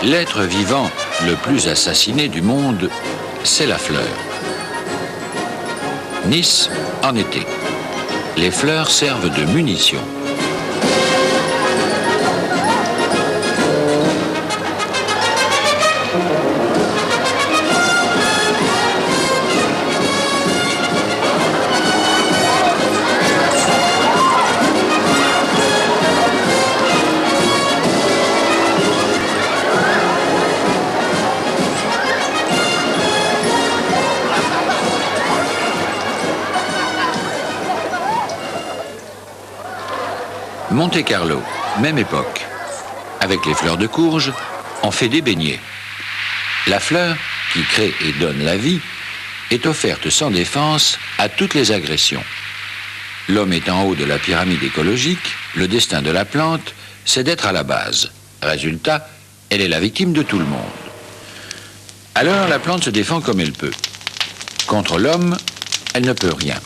L'être vivant le plus assassiné du monde, c'est la fleur. Nice, en été. Les fleurs servent de munitions. Monte-Carlo, même époque. Avec les fleurs de courge, on fait des beignets. La fleur, qui crée et donne la vie, est offerte sans défense à toutes les agressions. L'homme est en haut de la pyramide écologique, le destin de la plante, c'est d'être à la base. Résultat, elle est la victime de tout le monde. Alors la plante se défend comme elle peut. Contre l'homme, elle ne peut rien.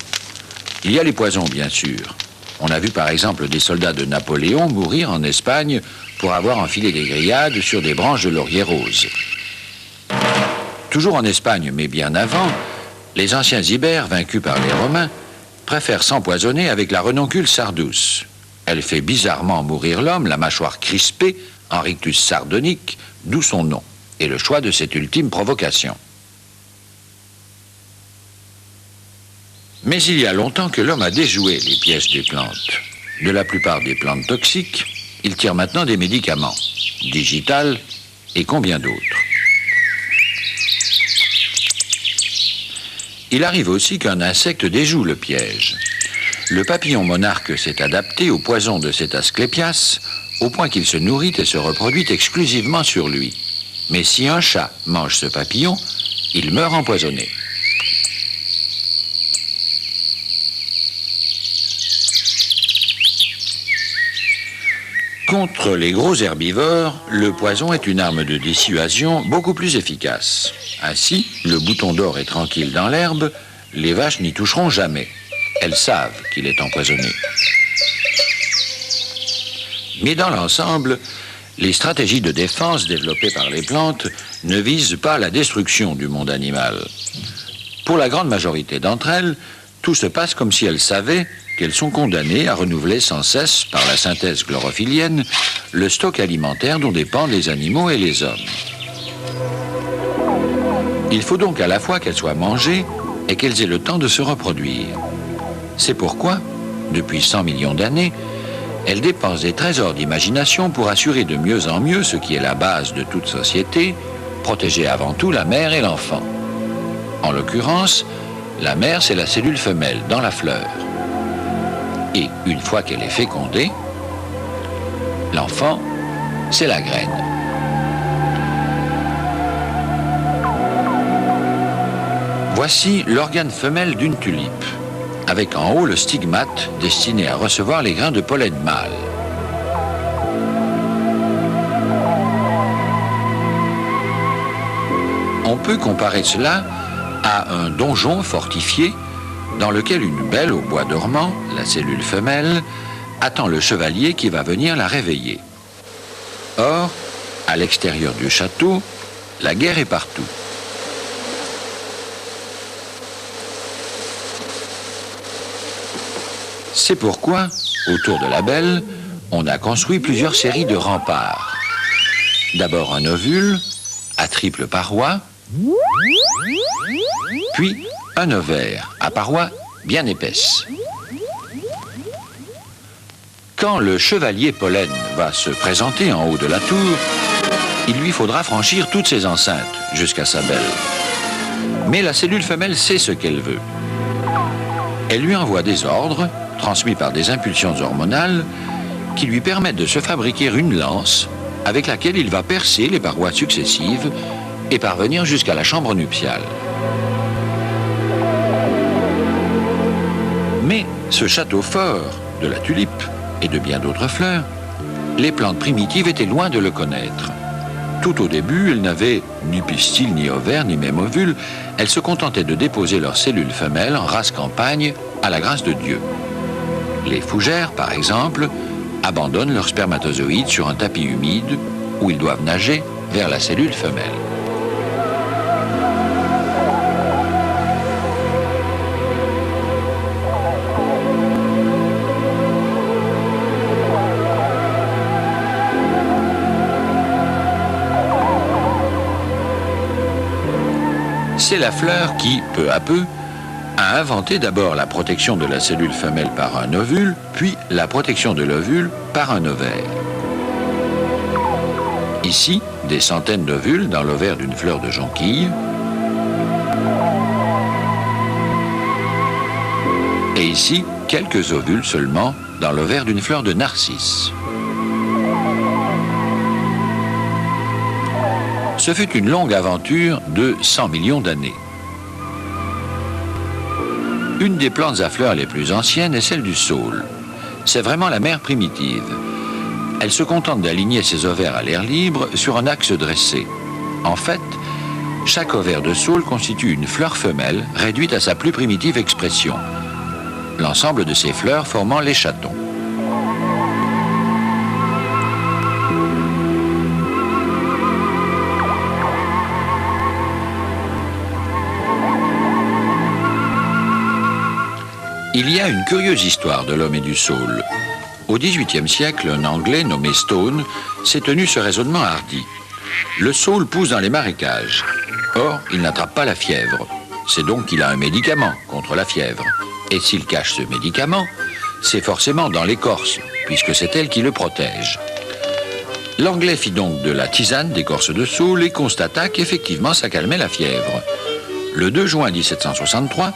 Il y a les poisons, bien sûr. On a vu par exemple des soldats de Napoléon mourir en Espagne pour avoir enfilé des grillades sur des branches de laurier rose. Toujours en Espagne, mais bien avant, les anciens Ibères, vaincus par les Romains, préfèrent s'empoisonner avec la renoncule sardouce. Elle fait bizarrement mourir l'homme, la mâchoire crispée, en rictus sardonique, d'où son nom, et le choix de cette ultime provocation. Mais il y a longtemps que l'homme a déjoué les pièges des plantes. De la plupart des plantes toxiques, il tire maintenant des médicaments, digital et combien d'autres. Il arrive aussi qu'un insecte déjoue le piège. Le papillon monarque s'est adapté au poison de cet Asclépias, au point qu'il se nourrit et se reproduit exclusivement sur lui. Mais si un chat mange ce papillon, il meurt empoisonné. Contre les gros herbivores, le poison est une arme de dissuasion beaucoup plus efficace. Ainsi, le bouton d'or est tranquille dans l'herbe, les vaches n'y toucheront jamais. Elles savent qu'il est empoisonné. Mais dans l'ensemble, les stratégies de défense développées par les plantes ne visent pas la destruction du monde animal. Pour la grande majorité d'entre elles, tout se passe comme si elles savaient qu'elles sont condamnées à renouveler sans cesse, par la synthèse chlorophyllienne, le stock alimentaire dont dépendent les animaux et les hommes. Il faut donc à la fois qu'elles soient mangées et qu'elles aient le temps de se reproduire. C'est pourquoi, depuis 100 millions d'années, elles dépensent des trésors d'imagination pour assurer de mieux en mieux ce qui est la base de toute société, protéger avant tout la mère et l'enfant. En l'occurrence, la mère, c'est la cellule femelle dans la fleur. Et une fois qu'elle est fécondée, l'enfant, c'est la graine. Voici l'organe femelle d'une tulipe, avec en haut le stigmate destiné à recevoir les grains de pollen mâle. On peut comparer cela à un donjon fortifié dans lequel une belle au bois dormant, la cellule femelle, attend le chevalier qui va venir la réveiller. Or, à l'extérieur du château, la guerre est partout. C'est pourquoi, autour de la belle, on a construit plusieurs séries de remparts. D'abord un ovule, à triple paroi, puis un ovaire à parois bien épaisses. Quand le chevalier pollen va se présenter en haut de la tour, il lui faudra franchir toutes ces enceintes jusqu'à sa belle. Mais la cellule femelle sait ce qu'elle veut. Elle lui envoie des ordres, transmis par des impulsions hormonales, qui lui permettent de se fabriquer une lance avec laquelle il va percer les parois successives et parvenir jusqu'à la chambre nuptiale. Mais ce château fort de la tulipe et de bien d'autres fleurs, les plantes primitives étaient loin de le connaître. Tout au début, elles n'avaient ni pistil, ni ovaire, ni même ovule. Elles se contentaient de déposer leurs cellules femelles en race campagne à la grâce de Dieu. Les fougères, par exemple, abandonnent leurs spermatozoïdes sur un tapis humide où ils doivent nager vers la cellule femelle. C'est la fleur qui, peu à peu, a inventé d'abord la protection de la cellule femelle par un ovule, puis la protection de l'ovule par un ovaire. Ici, des centaines d'ovules dans l'ovaire d'une fleur de jonquille. Et ici, quelques ovules seulement dans l'ovaire d'une fleur de narcisse. Ce fut une longue aventure de 100 millions d'années. Une des plantes à fleurs les plus anciennes est celle du saule. C'est vraiment la mère primitive. Elle se contente d'aligner ses ovaires à l'air libre sur un axe dressé. En fait, chaque ovaire de saule constitue une fleur femelle réduite à sa plus primitive expression. L'ensemble de ces fleurs formant les chatons. Il y a une curieuse histoire de l'homme et du saule. Au XVIIIe siècle, un Anglais nommé Stone s'est tenu ce raisonnement hardi. Le saule pousse dans les marécages. Or, il n'attrape pas la fièvre. C'est donc qu'il a un médicament contre la fièvre. Et s'il cache ce médicament, c'est forcément dans l'écorce, puisque c'est elle qui le protège. L'Anglais fit donc de la tisane d'écorce de saule et constata qu'effectivement ça calmait la fièvre. Le 2 juin 1763,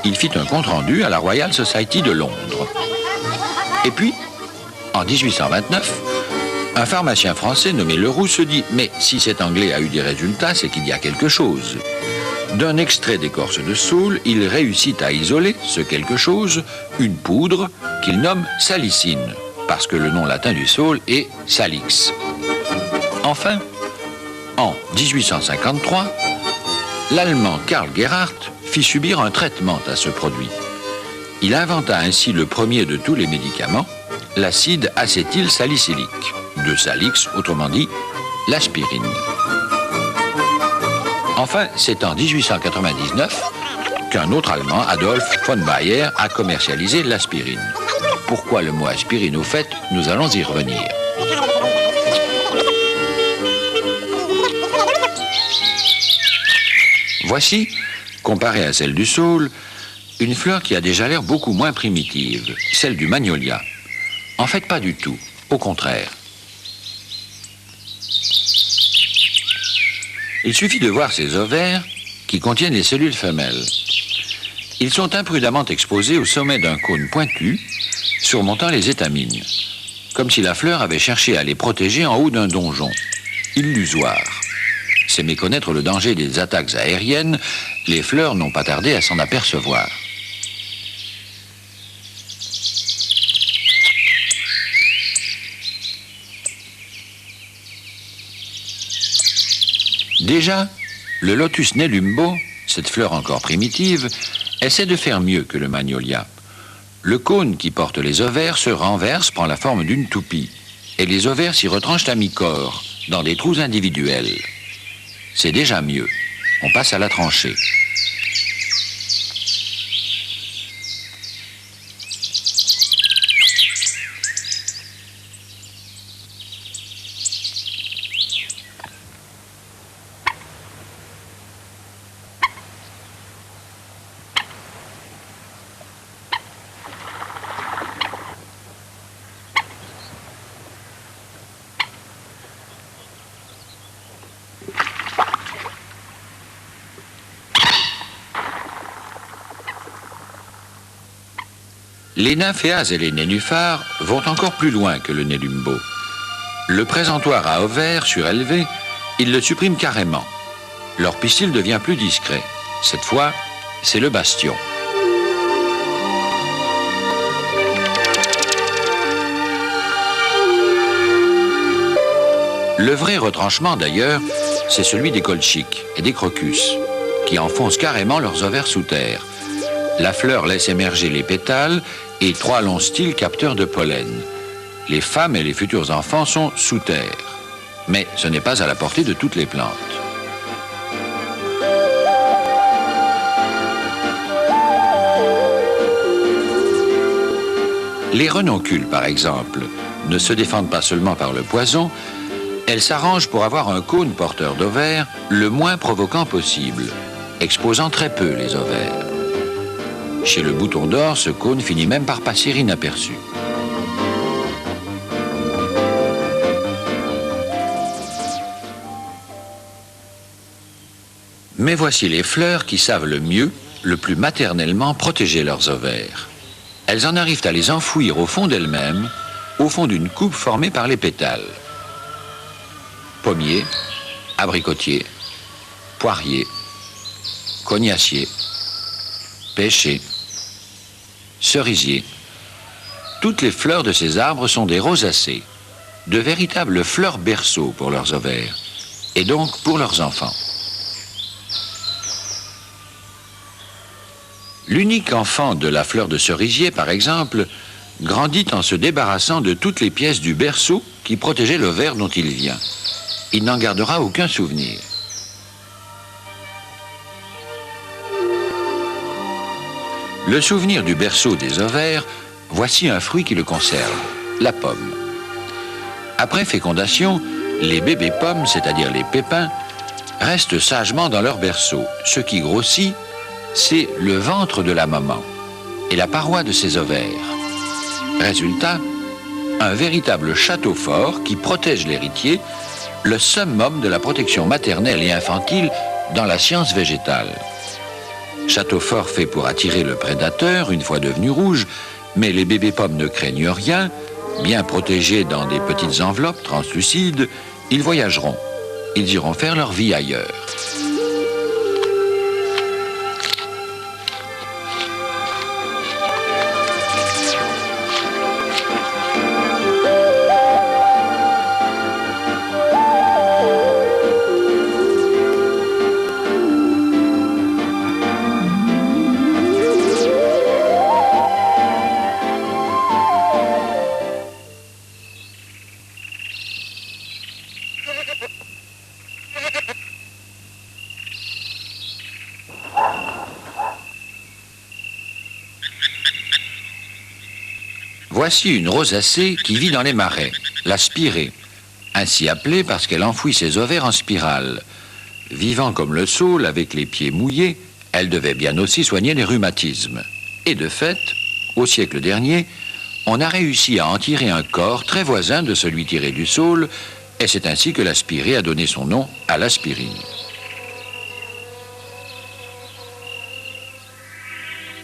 il fit un compte-rendu à la Royal Society de Londres. Et puis, en 1829, un pharmacien français nommé Leroux se dit « Mais si cet Anglais a eu des résultats, c'est qu'il y a quelque chose ». D'un extrait d'écorce de saule, il réussit à isoler ce quelque chose, une poudre qu'il nomme salicine, parce que le nom latin du saule est salix. Enfin, en 1853, l'Allemand Karl Gerhardt fit subir un traitement à ce produit. Il inventa ainsi le premier de tous les médicaments, l'acide acétylsalicylique, de salix, autrement dit, l'aspirine. Enfin, c'est en 1899 qu'un autre Allemand, Adolf von Baeyer, a commercialisé l'aspirine. Pourquoi le mot aspirine au fait? Nous allons y revenir. Voici, comparée à celle du saule, une fleur qui a déjà l'air beaucoup moins primitive, celle du magnolia. En fait, pas du tout, au contraire. Il suffit de voir ces ovaires qui contiennent les cellules femelles. Ils sont imprudemment exposés au sommet d'un cône pointu, surmontant les étamines, comme si la fleur avait cherché à les protéger en haut d'un donjon. Illusoire. C'est méconnaître le danger des attaques aériennes, les fleurs n'ont pas tardé à s'en apercevoir. Déjà, le lotus nelumbo, cette fleur encore primitive, essaie de faire mieux que le magnolia. Le cône qui porte les ovaires se renverse, prend la forme d'une toupie, et les ovaires s'y retranchent à mi-corps, dans des trous individuels. C'est déjà mieux. On passe à la tranchée. Les nymphéas et les nénuphars vont encore plus loin que le nélumbo. Le présentoir à ovaires surélevé, ils le suppriment carrément. Leur pistil devient plus discret. Cette fois, c'est le bastion. Le vrai retranchement, d'ailleurs, c'est celui des colchiques et des crocus, qui enfoncent carrément leurs ovaires sous terre. La fleur laisse émerger les pétales et 3 longs styles capteurs de pollen. Les femmes et les futurs enfants sont sous terre. Mais ce n'est pas à la portée de toutes les plantes. Les renoncules, par exemple, ne se défendent pas seulement par le poison, elles s'arrangent pour avoir un cône porteur d'ovaires le moins provoquant possible, exposant très peu les ovaires. Chez le bouton d'or, ce cône finit même par passer inaperçu. Mais voici les fleurs qui savent le mieux, le plus maternellement protéger leurs ovaires. Elles en arrivent à les enfouir au fond d'elles-mêmes, au fond d'une coupe formée par les pétales. Pommier, abricotier, poirier, cognacier, pêcher, cerisier. Toutes les fleurs de ces arbres sont des rosacées, de véritables fleurs berceaux pour leurs ovaires, et donc pour leurs enfants. L'unique enfant de la fleur de cerisier, par exemple, grandit en se débarrassant de toutes les pièces du berceau qui protégeaient l'ovaire dont il vient. Il n'en gardera aucun souvenir. Le souvenir du berceau des ovaires, voici un fruit qui le conserve, la pomme. Après fécondation, les bébés pommes, c'est-à-dire les pépins, restent sagement dans leur berceau. Ce qui grossit, c'est le ventre de la maman et la paroi de ses ovaires. Résultat, un véritable château fort qui protège l'héritier, le summum de la protection maternelle et infantile dans la science végétale. Château fort fait pour attirer le prédateur une fois devenu rouge, mais les bébés pommes ne craignent rien. Bien protégés dans des petites enveloppes translucides, ils voyageront. Ils iront faire leur vie ailleurs. Voici une rosacée qui vit dans les marais, la spirée, ainsi appelée parce qu'elle enfouit ses ovaires en spirale. Vivant comme le saule, avec les pieds mouillés, elle devait bien aussi soigner les rhumatismes. Et de fait, au siècle dernier, on a réussi à en tirer un corps très voisin de celui tiré du saule, et c'est ainsi que la spirée a donné son nom à l'aspirine.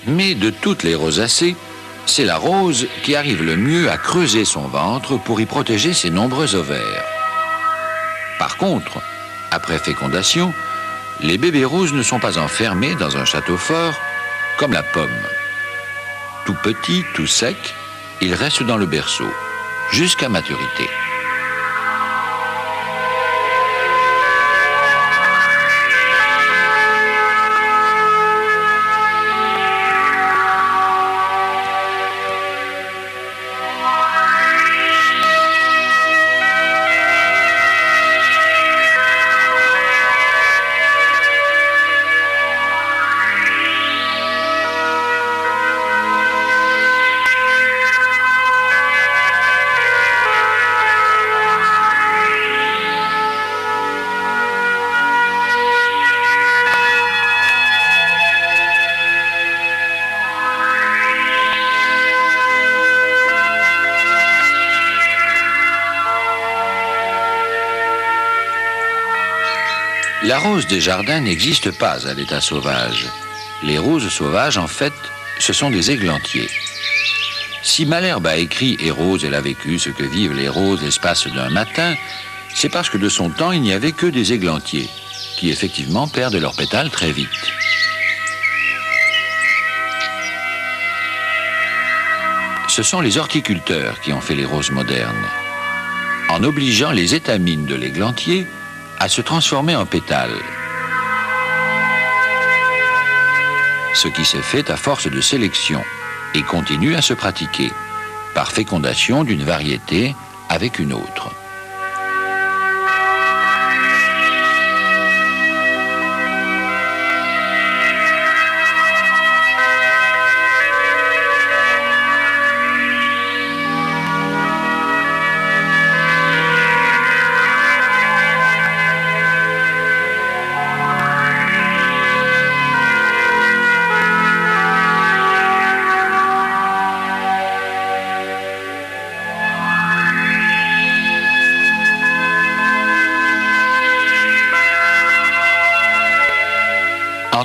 Mais de toutes les rosacées, c'est la rose qui arrive le mieux à creuser son ventre pour y protéger ses nombreux ovaires. Par contre, après fécondation, les bébés roses ne sont pas enfermés dans un château fort comme la pomme. Tout petit, tout sec, ils restent dans le berceau jusqu'à maturité. La rose des jardins n'existe pas à l'état sauvage. Les roses sauvages, en fait, ce sont des églantiers. Si Malherbe a écrit « Et rose, elle a vécu ce que vivent les roses l'espace d'un matin », c'est parce que de son temps, il n'y avait que des églantiers, qui effectivement perdent leurs pétales très vite. Ce sont les horticulteurs qui ont fait les roses modernes, en obligeant les étamines de l'églantier à se transformer en pétales. Ce qui s'est fait à force de sélection et continue à se pratiquer par fécondation d'une variété avec une autre.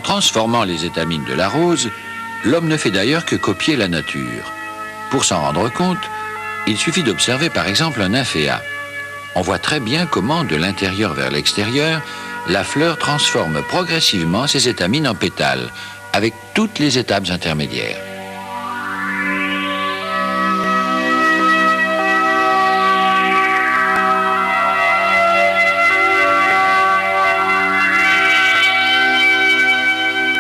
transformant les étamines de la rose, l'homme ne fait d'ailleurs que copier la nature. Pour s'en rendre compte, il suffit d'observer par exemple un nymphéa. On voit très bien comment, de l'intérieur vers l'extérieur, la fleur transforme progressivement ses étamines en pétales, avec toutes les étapes intermédiaires.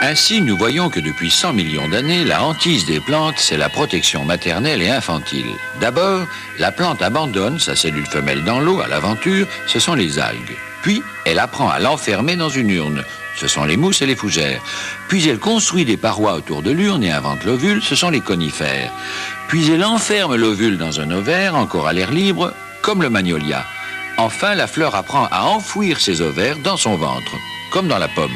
Ainsi, nous voyons que depuis 100 millions d'années, la hantise des plantes, c'est la protection maternelle et infantile. D'abord, la plante abandonne sa cellule femelle dans l'eau à l'aventure, ce sont les algues. Puis, elle apprend à l'enfermer dans une urne, ce sont les mousses et les fougères. Puis, elle construit des parois autour de l'urne et invente l'ovule, ce sont les conifères. Puis, elle enferme l'ovule dans un ovaire, encore à l'air libre, comme le magnolia. Enfin, la fleur apprend à enfouir ses ovaires dans son ventre, comme dans la pomme.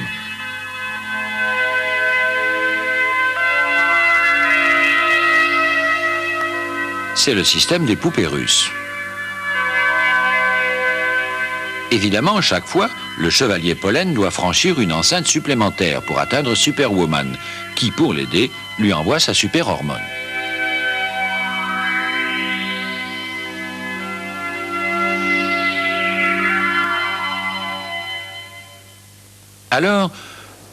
C'est le système des poupées russes. Évidemment, chaque fois, le chevalier pollen doit franchir une enceinte supplémentaire pour atteindre Superwoman, qui, pour l'aider, lui envoie sa super hormone. Alors,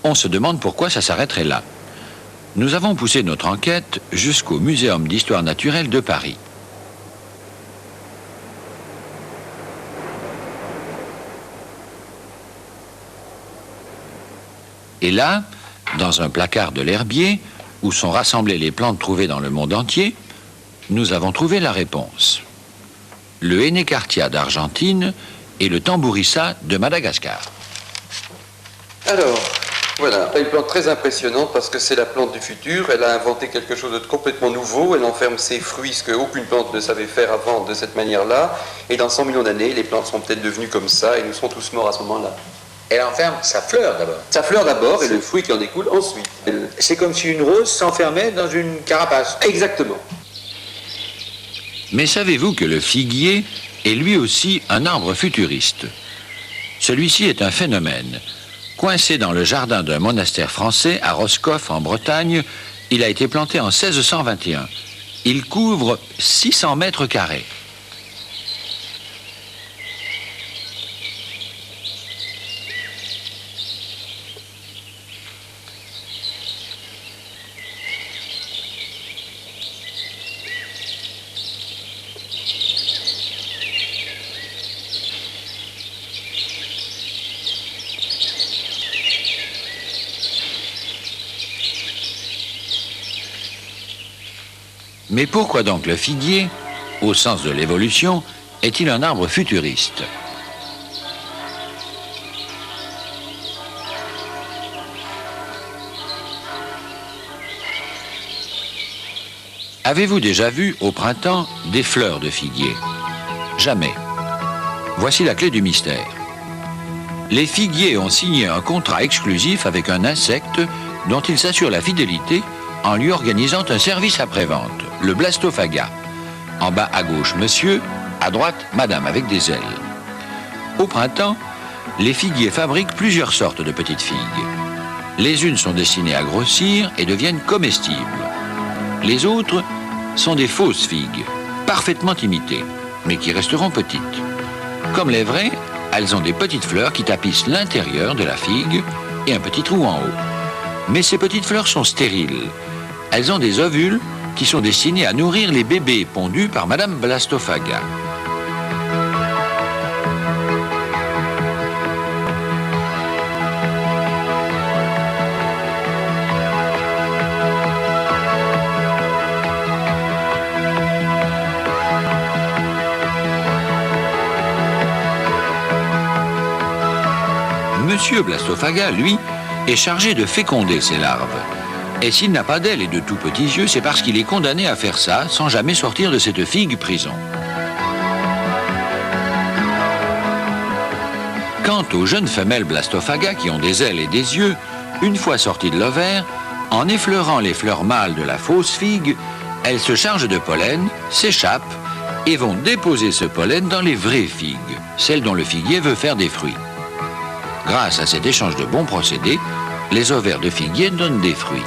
on se demande pourquoi ça s'arrêterait là. Nous avons poussé notre enquête jusqu'au Muséum d'histoire naturelle de Paris. Et là, dans un placard de l'herbier, où sont rassemblées les plantes trouvées dans le monde entier, nous avons trouvé la réponse. Le Hénécartia d'Argentine et le Tambourissa de Madagascar. Alors, voilà, une plante très impressionnante parce que c'est la plante du futur. Elle a inventé quelque chose de complètement nouveau. Elle enferme ses fruits, ce qu'aucune plante ne savait faire avant de cette manière-là. Et dans 100 millions d'années, les plantes sont peut-être devenues comme ça et nous serons tous morts à ce moment-là. Elle enferme sa fleur d'abord. Sa fleur d'abord et le fruit qui en découle ensuite. C'est comme si une rose s'enfermait dans une carapace. Exactement. Mais savez-vous que le figuier est lui aussi un arbre futuriste? Celui-ci est un phénomène. Coincé dans le jardin d'un monastère français à Roscoff en Bretagne, il a été planté en 1621. Il couvre 600 mètres carrés. Mais pourquoi donc le figuier, au sens de l'évolution, est-il un arbre futuriste? Avez-vous déjà vu au printemps des fleurs de figuier? Jamais. Voici la clé du mystère. Les figuiers ont signé un contrat exclusif avec un insecte dont ils s'assurent la fidélité en lui organisant un service après-vente, le blastophaga. En bas à gauche, monsieur, à droite, madame, avec des ailes. Au printemps, les figuiers fabriquent plusieurs sortes de petites figues. Les unes sont destinées à grossir et deviennent comestibles. Les autres sont des fausses figues, parfaitement imitées, mais qui resteront petites. Comme les vraies, elles ont des petites fleurs qui tapissent l'intérieur de la figue et un petit trou en haut. Mais ces petites fleurs sont stériles. Elles ont des ovules qui sont destinés à nourrir les bébés pondus par Madame Blastophaga. Monsieur Blastophaga, lui, est chargé de féconder ses larves. Et s'il n'a pas d'ailes et de tout petits yeux, c'est parce qu'il est condamné à faire ça sans jamais sortir de cette figue prison. Quant aux jeunes femelles Blastophaga qui ont des ailes et des yeux, une fois sorties de l'ovaire, en effleurant les fleurs mâles de la fausse figue, elles se chargent de pollen, s'échappent et vont déposer ce pollen dans les vraies figues, celles dont le figuier veut faire des fruits. Grâce à cet échange de bons procédés, les ovaires de figuier donnent des fruits.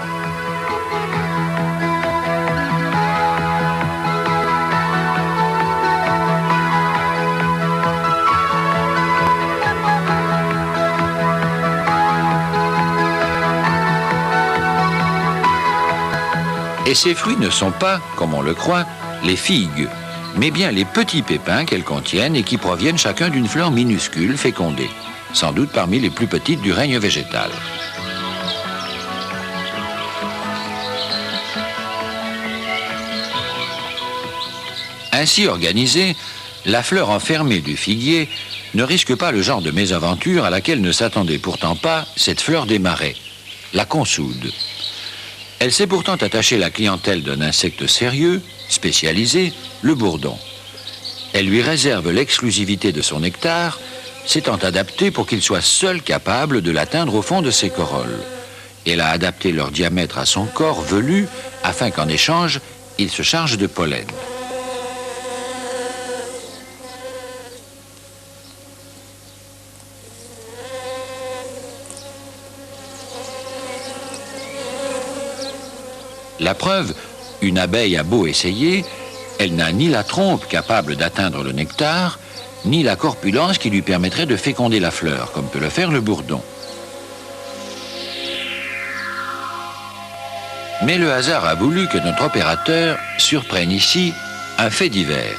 Et ces fruits ne sont pas, comme on le croit, les figues, mais bien les petits pépins qu'elles contiennent et qui proviennent chacun d'une fleur minuscule fécondée, sans doute parmi les plus petites du règne végétal. Ainsi organisée, la fleur enfermée du figuier ne risque pas le genre de mésaventure à laquelle ne s'attendait pourtant pas cette fleur des marais, la consoude. Elle sait pourtant attacher la clientèle d'un insecte sérieux, spécialisé, le bourdon. Elle lui réserve l'exclusivité de son nectar, s'étant adaptée pour qu'il soit seul capable de l'atteindre au fond de ses corolles. Elle a adapté leur diamètre à son corps velu afin qu'en échange, il se charge de pollen. La preuve, une abeille a beau essayer, elle n'a ni la trompe capable d'atteindre le nectar, ni la corpulence qui lui permettrait de féconder la fleur, comme peut le faire le bourdon. Mais le hasard a voulu que notre opérateur surprenne ici un fait divers.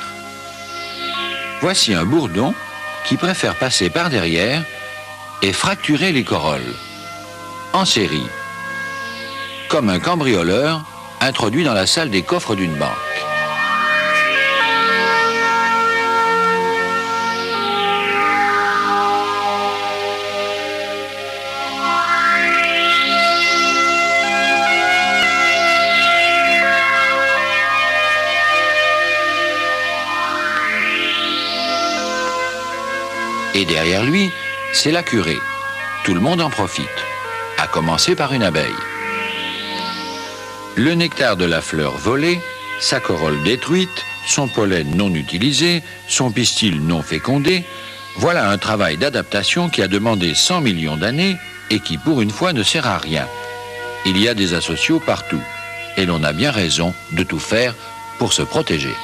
Voici un bourdon qui préfère passer par derrière et fracturer les corolles, en série, comme un cambrioleur introduit dans la salle des coffres d'une banque. Et derrière lui, c'est la curée. Tout le monde en profite, à commencer par une abeille. Le nectar de la fleur volé, sa corolle détruite, son pollen non utilisé, son pistil non fécondé, voilà un travail d'adaptation qui a demandé 100 millions d'années et qui pour une fois ne sert à rien. Il y a des asociaux partout et l'on a bien raison de tout faire pour se protéger.